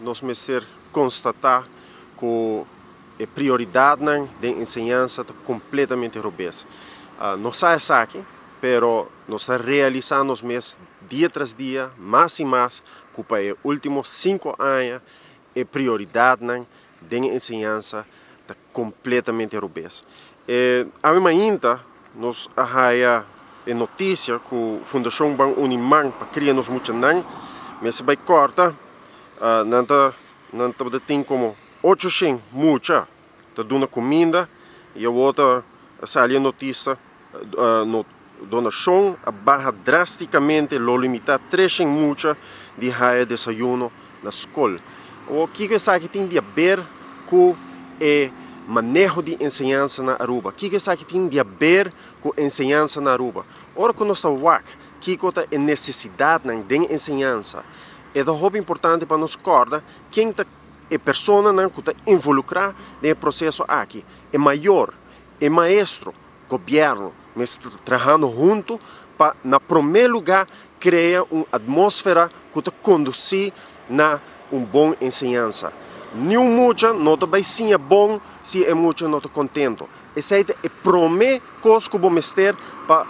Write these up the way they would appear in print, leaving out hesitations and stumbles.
nós precisamos constatar que a prioridade da ensinança está completamente robês. Nós sabemos aqui, mas nós estamos realizando os meses dia tras dia, mais e mais, que para os últimos 5 anos a prioridade da ensinança está completamente robês. A mim ainda, nós temos a notícia que a Fundação Ban Uniman para criar nos muitos não, mas se vai corta, não tem como 800 muita da dona comida e a outra sai a notícia no donação barra drasticamente lo limitar 300 muita de haia desayuno na escola. O que que tem de ver com o manejo de ensinança na Aruba? O que que tem de ver com a ensinança na Aruba? Ora que nós estamos aqui, que é a necessidade de ensinança, é muito importante para nos recordar quem está a pessoa que está involucrada no processo aqui. É maior, é maestro, governo, mas trabalhando junto para, na primeiro lugar, criar uma atmosfera que está conduzir a uma boa ensinança. Nenhum mucha não vai ser bom se é mucha não está contente. Essa é a primeira coisa que vamos ter para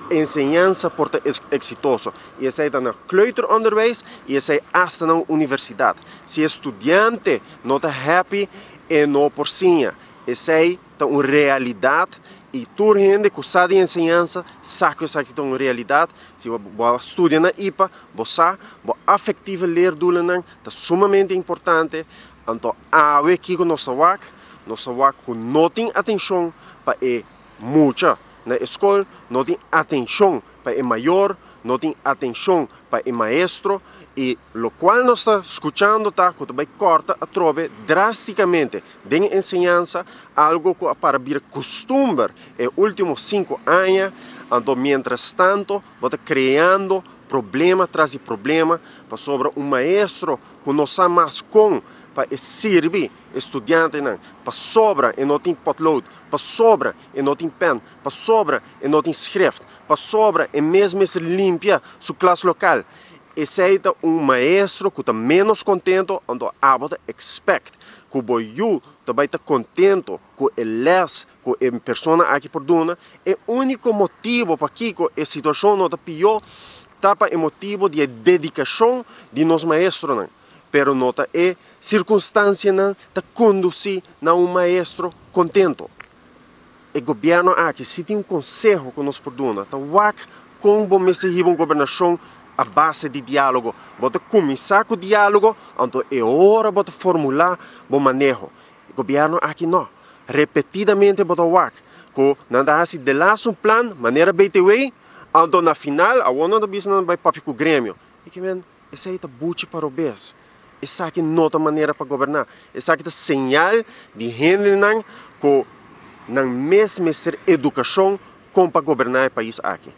a ensinança por ser exitosa. E essa é no kleuteronderwijs e essa é até na universidade. Se o estudante não está happy, é não por si. Essa é uma realidade e toda gente que sabe de ensinança sabe que essa é uma realidade. Se você estuda na IPA, você sabe que a afetiva ler do é sumamente importante. Então, aqui que nós estamos com não tem atenção para a mucha na escola, não tem atenção para o maior, não tem atenção para o maestro, e o qual nós estamos escutando que vai cortar a trove drasticamente de ensinança, algo que para vir costume nos últimos 5 anos, então, mientras tanto, vai criando problema atrás de problema para sobre um maestro que não sabe mais como para servir estudante, para sobra e não tem potlood, para sobra e não tem pen, para sobra e não tem schrift, para sobra e mesmo se limpia sua classe local. Esse é maestro que está menos contente, então a expect que o também está contente com eles, com a pessoa aqui por dona. É o único motivo para que a situação não está pior, é o motivo de dedicação de nós maestros. Pero nota é circunstância de conduzir a um maestro contento. O governo aqui, se tem um conselho que nos perdona, como vamos seguir uma governação a base de diálogo. Bota começar com o diálogo, então é hora de formular o manejo. O governo aqui não. Repetidamente bota que nada assim de lá um plano, maneira BTW, então na final, a onda da business vai para o Grêmio. E que vem, essa aí está buchi para o BES. Essa aqui não é maneira para governar. Essa aqui é sinal de gente que não mesmo ter educação como para governar o país aqui.